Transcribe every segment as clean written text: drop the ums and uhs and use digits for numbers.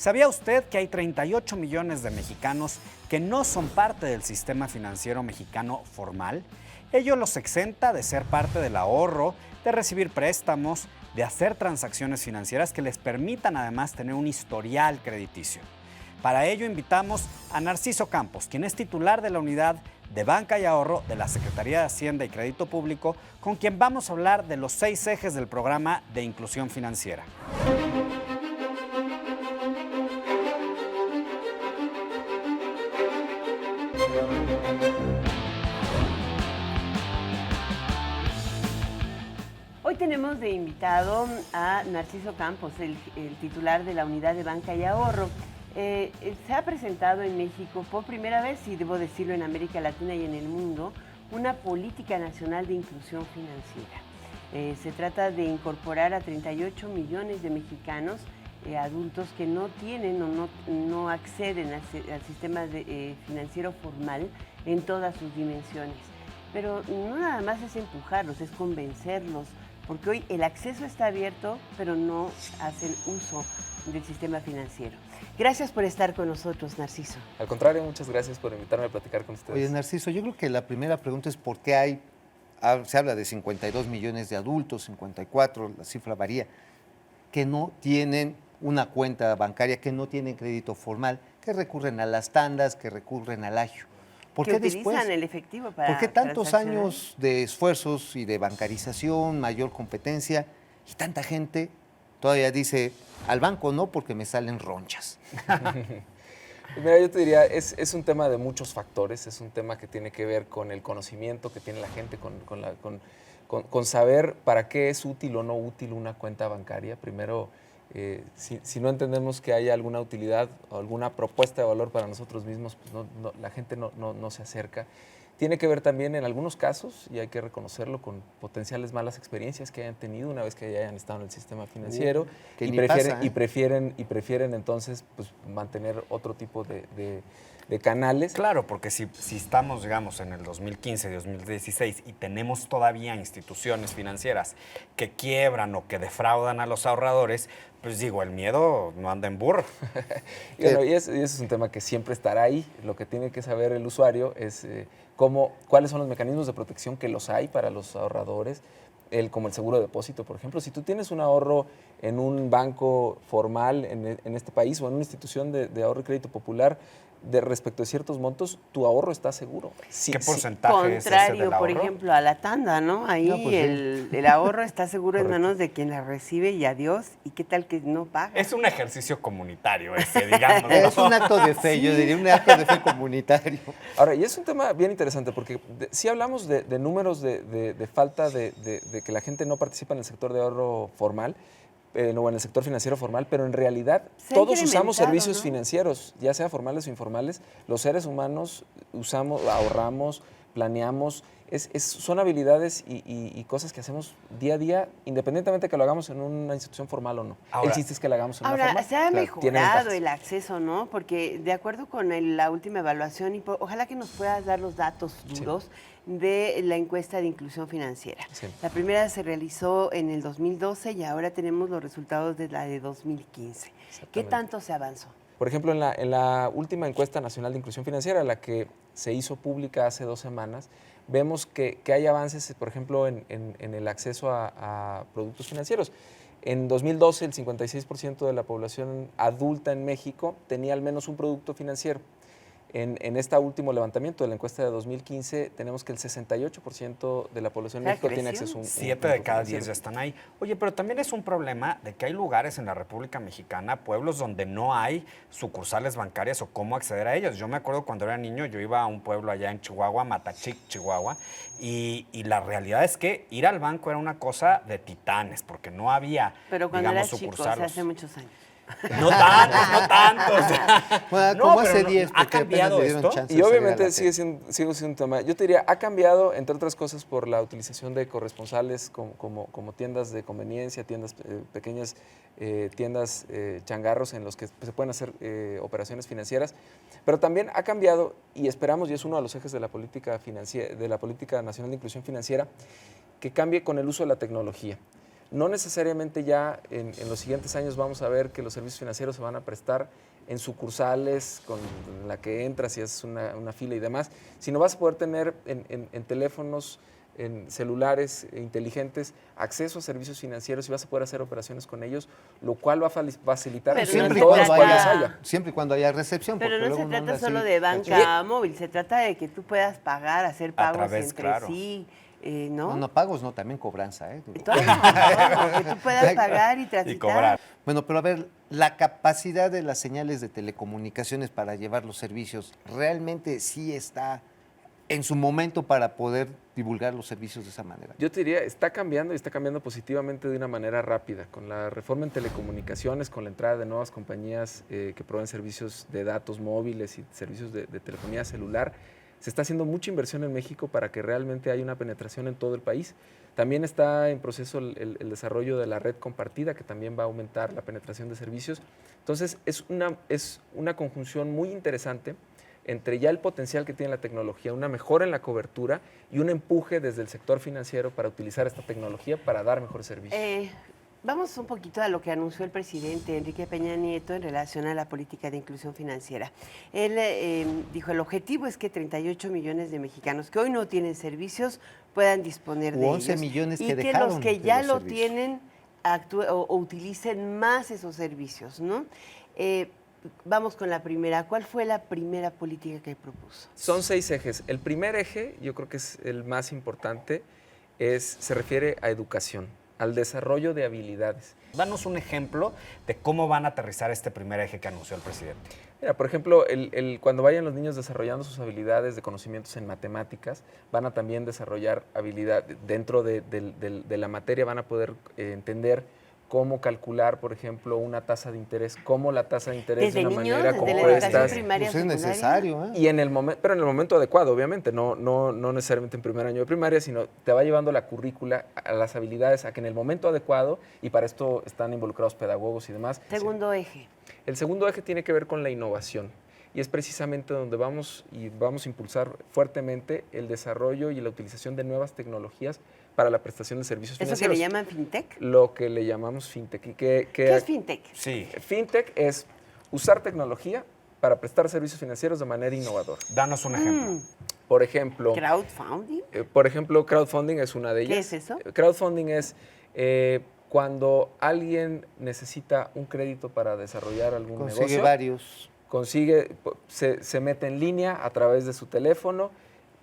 ¿Sabía usted que hay 38 millones de mexicanos que no son parte del sistema financiero mexicano formal? Ello los exenta de ser parte del ahorro, de recibir préstamos, de hacer transacciones financieras que les permitan además tener un historial crediticio. Para ello invitamos a Narciso Campos, quien es titular de la unidad de Banca y Ahorro de la Secretaría de Hacienda y Crédito Público, con quien vamos a hablar de los 6 ejes del programa de inclusión financiera. Hoy tenemos de invitado a Narciso Campos, el titular de la Unidad de Banca y Ahorro. Se ha presentado en México por primera vez, y debo decirlo en América Latina y en el mundo, una política nacional de inclusión financiera. Se trata de incorporar a 38 millones de mexicanos adultos que no tienen o no acceden al sistema financiero formal en todas sus dimensiones. Pero no nada más es empujarlos, es convencerlos, porque hoy el acceso está abierto, pero no hacen uso del sistema financiero. Gracias por estar con nosotros, Narciso. Al contrario, muchas gracias por invitarme a platicar con ustedes. Oye, Narciso, yo creo que la primera pregunta es por qué se habla de 52 millones de adultos, 54, la cifra varía, que no tienen una cuenta bancaria, que no tienen crédito formal, que recurren a las tandas, que recurren al agio. ¿Por qué utilizan el efectivo para ¿Por qué tantos transaccionar? años de esfuerzos y de bancarización, mayor competencia, y tanta gente todavía dice, al banco no porque me salen ronchas? Mira, yo te diría, es un tema de muchos factores, es un tema que tiene que ver con el conocimiento que tiene la gente, con saber para qué es útil o no útil una cuenta bancaria. Primero, si no entendemos que haya alguna utilidad o alguna propuesta de valor para nosotros mismos, pues la gente no se acerca. Tiene que ver también en algunos casos, y hay que reconocerlo, con potenciales malas experiencias que hayan tenido una vez que ya hayan estado en el sistema financiero y prefieren entonces pues, mantener otro tipo de canales. Claro, porque si estamos, digamos, en el 2015, 2016 y tenemos todavía instituciones financieras que quiebran o que defraudan a los ahorradores, pues digo, el miedo no anda en burro. Y ese es un tema que siempre estará ahí. Lo que tiene que saber el usuario es cuáles son los mecanismos de protección que los hay para los ahorradores, como el seguro de depósito, por ejemplo. Si tú tienes un ahorro en un banco formal en este país o en una institución de ahorro y crédito popular, respecto de ciertos montos, tu ahorro está seguro. ¿Qué porcentaje es ese del Contrario, por ahorro? ejemplo, a la tanda, ¿no? Ahí No, pues el ahorro está seguro en Correcto. manos de quien la recibe y adiós. ¿Y qué tal que no paga? Es un ejercicio comunitario ese, digamos. Es un acto de fe, yo diría, un acto de fe comunitario. Ahora, y es un tema bien interesante porque si hablamos de números de falta de que la gente no participa en el sector de ahorro formal, o en el sector financiero formal, pero en realidad Se ha todos usamos incrementado, servicios ¿no? financieros, ya sea formales o informales. Los seres humanos ahorramos, planeamos. Son habilidades y cosas que hacemos día a día, independientemente de que lo hagamos en una institución formal o no. Ahora- el chiste es que lo hagamos en una Ahora, formal. se ha Claro, tiene mejorado ventajas. el acceso, ¿no? Porque de acuerdo con la última evaluación, y ojalá que nos puedas dar los datos duros de la encuesta de inclusión financiera. Sí. La primera se realizó en el 2012 y ahora tenemos los resultados de la de 2015. ¿Qué Exactamente. tanto se avanzó? Por ejemplo, en la última encuesta nacional de inclusión financiera, la que se hizo pública hace 2 semanas, vemos que hay avances, por ejemplo, en el acceso a productos financieros. En 2012, el 56% de la población adulta en México tenía al menos un producto financiero. En este último levantamiento de la encuesta de 2015, tenemos que el 68% de la población en O sea, México tiene creció. acceso a un 7 de cada 10 financiero. ya están ahí. Oye, pero también es un problema de que hay lugares en la República Mexicana, pueblos donde no hay sucursales bancarias o cómo acceder a ellas. Yo me acuerdo cuando era niño, yo iba a un pueblo allá en Chihuahua, Matachic, Chihuahua, y la realidad es que ir al banco era una cosa de titanes, porque no había, Pero cuando digamos, eras chico, o sea, sucursales. hace muchos años. No tantos, no tantos. Bueno, No, como pero hace no, 10, ¿ha porque apenas cambiado le dieron esto? chance Y de salir a obviamente la sigue tele. siendo un tema. Yo te diría, ha cambiado, entre otras cosas, por la utilización de corresponsales como tiendas de conveniencia, pequeñas tiendas changarros en los que se pueden hacer operaciones financieras. Pero también ha cambiado, y esperamos, y es uno de los ejes de la política nacional de inclusión financiera, que cambie con el uso de la tecnología. no necesariamente ya en los siguientes años vamos a ver que los servicios financieros se van a prestar en sucursales con la que entras y haces una fila y demás, sino vas a poder tener en teléfonos, en celulares inteligentes, acceso a servicios financieros y vas a poder hacer operaciones con ellos, lo cual va a facilitar Pero en no se todos los trata- cuales haya. Siempre y cuando haya recepción. Pero porque no se luego trata anda solo así, de banca móvil, se trata de que tú puedas pagar, hacer pagos través, entre claro. sí, No, ¿no? no pagos, no, también cobranza. Todo, que tú puedas pagar y transitar. Y cobrar. Bueno, pero a ver, la capacidad de las señales de telecomunicaciones para llevar los servicios, ¿realmente sí está en su momento para poder divulgar los servicios de esa manera? Yo te diría, está cambiando y está cambiando positivamente de una manera rápida. Con la reforma en telecomunicaciones, con la entrada de nuevas compañías que proveen servicios de datos móviles y servicios de telefonía celular, se está haciendo mucha inversión en México para que realmente haya una penetración en todo el país. También está en proceso el desarrollo de la red compartida, que también va a aumentar la penetración de servicios. Entonces, es una conjunción muy interesante entre ya el potencial que tiene la tecnología, una mejora en la cobertura y un empuje desde el sector financiero para utilizar esta tecnología para dar mejores servicios. Vamos un poquito a lo que anunció el presidente Enrique Peña Nieto en relación a la política de inclusión financiera. Él dijo, el objetivo es que 38 millones de mexicanos que hoy no tienen servicios puedan disponer de 11 ellos. millones que y que dejaron los que de ya los lo servicios. tienen o utilicen más esos servicios, ¿no? Vamos con la primera. ¿Cuál fue la primera política que propuso? Son 6 ejes. El primer eje, yo creo que es el más importante, se refiere a educación, al desarrollo de habilidades. Danos un ejemplo de cómo van a aterrizar este primer eje que anunció el presidente. Mira, por ejemplo, cuando vayan los niños desarrollando sus habilidades de conocimientos en matemáticas, van a también desarrollar habilidad dentro de la materia, van a poder entender cómo calcular, por ejemplo, una tasa de interés, cómo la tasa de interés Desde de una niños, manera desde la compuesta. educación primaria, Pues es secundaria. necesario, ¿eh? Y pero en el momento adecuado, obviamente, no necesariamente en primer año de primaria, sino te va llevando la currícula a las habilidades, a que en el momento adecuado, y para esto están involucrados pedagogos y demás. Segundo eje. El segundo eje tiene que ver con la innovación, y es precisamente donde vamos a impulsar fuertemente el desarrollo y la utilización de nuevas tecnologías para la prestación de servicios ¿Eso que financieros. le llaman fintech? Lo que le llamamos fintech. ¿Y ¿Qué es fintech? Sí. Fintech es usar tecnología para prestar servicios financieros de manera innovadora. Danos un ejemplo. Por ejemplo, ¿Crowdfunding? crowdfunding es una de ellas. ¿Qué es eso? Crowdfunding es cuando alguien necesita un crédito para desarrollar algún Consigue negocio. varios. Se mete en línea a través de su teléfono,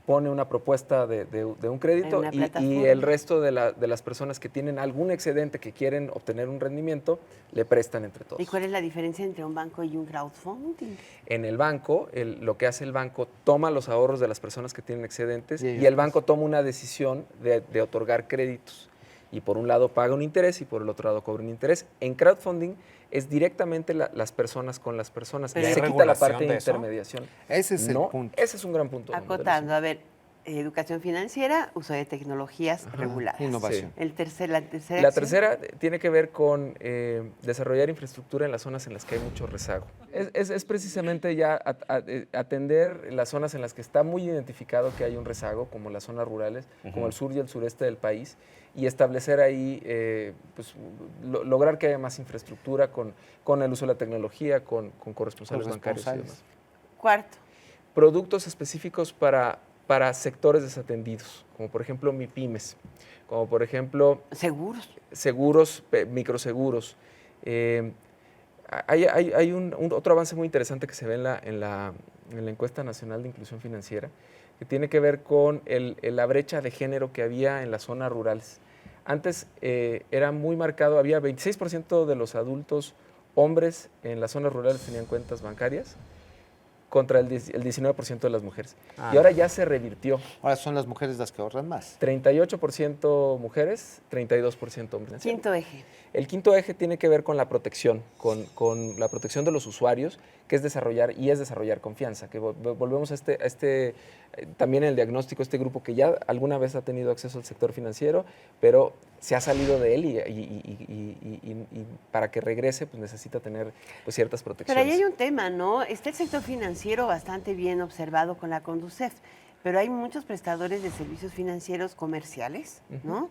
pone una propuesta de un crédito En una y plataforma. el resto de las personas que tienen algún excedente que quieren obtener un rendimiento, le prestan entre todos. ¿Y cuál es la diferencia entre un banco y un crowdfunding? En el banco, lo que hace el banco, toma los ahorros de las personas que tienen excedentes Y y ellos el banco toma una decisión de otorgar créditos. Y por un lado paga un interés y por el otro lado cobra un interés. En crowdfunding es directamente las personas con las personas. Pero Y ¿hay se quita la regulación parte de de eso? intermediación. Ese es No, el punto. ese es un gran punto. de Acotando, a ver, educación financiera, uso de tecnologías reguladas. Innovación. La tercera La acción. tercera tiene que ver con desarrollar infraestructura en las zonas en las que hay mucho rezago. Es precisamente ya atender las zonas en las que está muy identificado que hay un rezago, como las zonas rurales, como el sur y el sureste del país, y establecer ahí, lograr que haya más infraestructura con el uso de la tecnología, con corresponsales bancarios y demás. Cuarto, Productos específicos para sectores desatendidos, como por ejemplo MIPYMES, como por ejemplo seguros. seguros, microseguros. Hay otro avance muy interesante que se ve en la encuesta nacional de inclusión financiera, que tiene que ver con la brecha de género que había en las zonas rurales. Antes era muy marcado, había 26% de los adultos hombres en las zonas rurales tenían cuentas bancarias, contra el 19% de las mujeres. Y ahora ya se revirtió. Ahora son las mujeres las que ahorran más. 38% mujeres, 32% hombres. Quinto eje. El quinto eje tiene que ver con la protección, con la protección de los usuarios, que es desarrollar confianza, que volvemos a también el diagnóstico, este grupo que ya alguna vez ha tenido acceso al sector financiero, pero se ha salido de él y para que regrese pues necesita tener pues, ciertas Pero protecciones. ahí hay un tema, ¿no? Está el sector financiero bastante bien observado con la Conducef, pero hay muchos prestadores de servicios financieros comerciales, ¿no?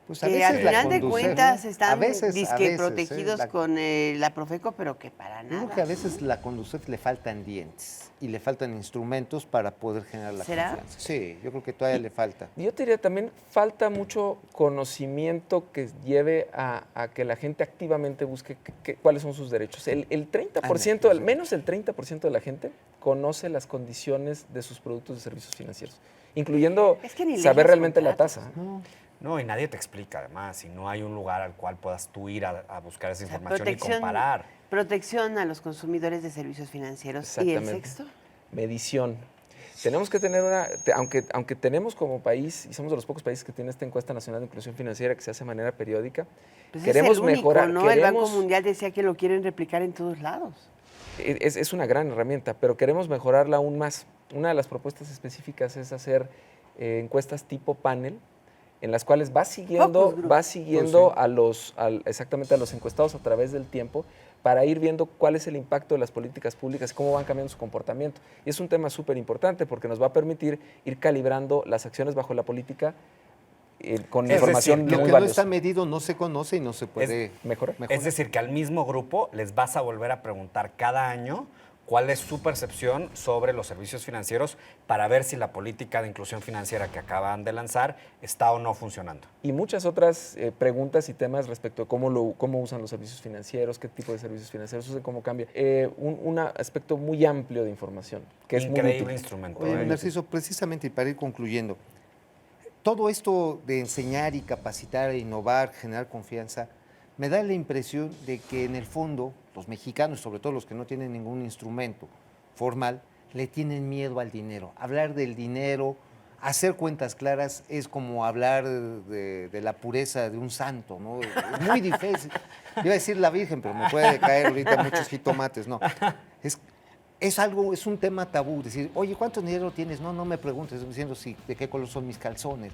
Pues a que veces al la final de Conducef, cuentas ¿no? están A veces, protegidos con la Profeco, pero que para Yo nada. creo que a veces la Conducef le faltan dientes y le faltan instrumentos para poder generar la ¿Será? confianza. Sí, yo creo que todavía le falta. Yo te diría también falta mucho conocimiento que lleve a que la gente activamente busque cuáles son sus derechos. El 30%, al menos el 30% de la gente conoce las condiciones de sus productos y servicios financieros, incluyendo Es que ni leen saber los realmente la contratos. tasa. No, y nadie te explica, además, si no hay un lugar al cual puedas tú ir a buscar esa O sea, información y comparar. protección a los consumidores de servicios financieros. ¿Y el Exactamente. sexto? Medición. Tenemos que tener aunque tenemos como país, y somos de los pocos países que tiene esta encuesta nacional de inclusión financiera que se hace de manera periódica, Pues queremos es el único, mejorar. ¿no? El Banco Mundial decía que lo quieren replicar en todos lados. Es una gran herramienta, pero queremos mejorarla aún más. Una de las propuestas específicas es hacer encuestas tipo panel, en las cuales vas siguiendo exactamente a los encuestados a través del tiempo para ir viendo cuál es el impacto de las políticas públicas, cómo van cambiando su comportamiento. Y es un tema súper importante porque nos va a permitir ir calibrando las acciones bajo la política con Es información decir, Lo muy que no valiosa. está medido no se conoce y no se puede Mejorar. Es decir, que al mismo grupo les vas a volver a preguntar cada año cuál es su percepción sobre los servicios financieros para ver si la política de inclusión financiera que acaban de lanzar está o no funcionando. Y muchas otras preguntas y temas respecto a cómo usan los servicios financieros, qué tipo de servicios financieros usan, cómo cambia. Un aspecto muy amplio de información, que es muy Increíble útil. instrumento. Oye, ¿eh? Narciso, precisamente y para ir concluyendo, todo esto de enseñar y capacitar, e innovar, generar confianza, me da la impresión de que en el fondo los mexicanos, sobre todo los que no tienen ningún instrumento formal, le tienen miedo al dinero. Hablar del dinero, hacer cuentas claras es como hablar de la pureza de un santo, ¿no? Es muy difícil. Iba a decir la Virgen, pero me puede caer ahorita muchos jitomates, no. Es un tema tabú, decir, oye, ¿cuánto dinero tienes? No me preguntes, diciendo de qué color son mis calzones.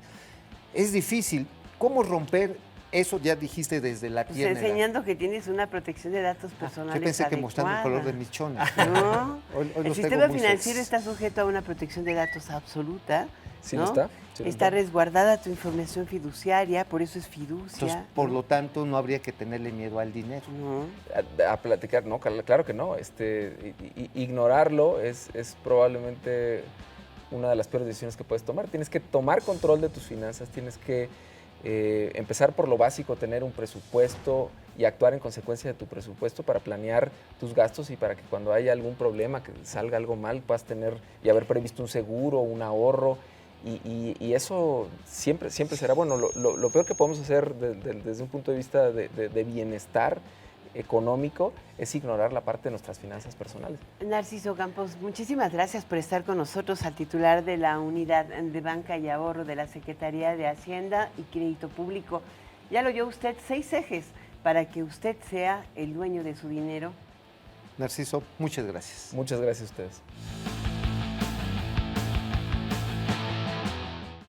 Es difícil. ¿Cómo romper eso? Ya dijiste desde la Pues tierna edad. enseñando que tienes una protección de datos personales. Yo pensé que mostrando el color de adecuada. mis chones. No, Hoy el los sistema tengo muy financiero sexys. está sujeto a una protección de datos absoluta. Sí ¿no? lo está. Sí lo Está resguardada tu información fiduciaria, por eso es fiducia. Entonces, por lo tanto, no habría que tenerle miedo al dinero. ¿no? A platicar, no, claro que no. Ignorarlo es probablemente una de las peores decisiones que puedes tomar. Tienes que tomar control de tus finanzas, tienes que empezar por lo básico, tener un presupuesto y actuar en consecuencia de tu presupuesto para planear tus gastos y para que cuando haya algún problema, que salga algo mal, puedas tener y haber previsto un seguro, un ahorro. Y eso siempre será bueno. Lo peor que podemos hacer desde un punto de vista de bienestar económico es ignorar la parte de nuestras finanzas personales. Narciso Campos, muchísimas gracias por estar con nosotros, al titular de la Unidad de Banca y Ahorro de la Secretaría de Hacienda y Crédito Público. Ya lo oyó usted, 6 ejes para que usted sea el dueño de su dinero. Narciso, muchas gracias. Muchas gracias a ustedes.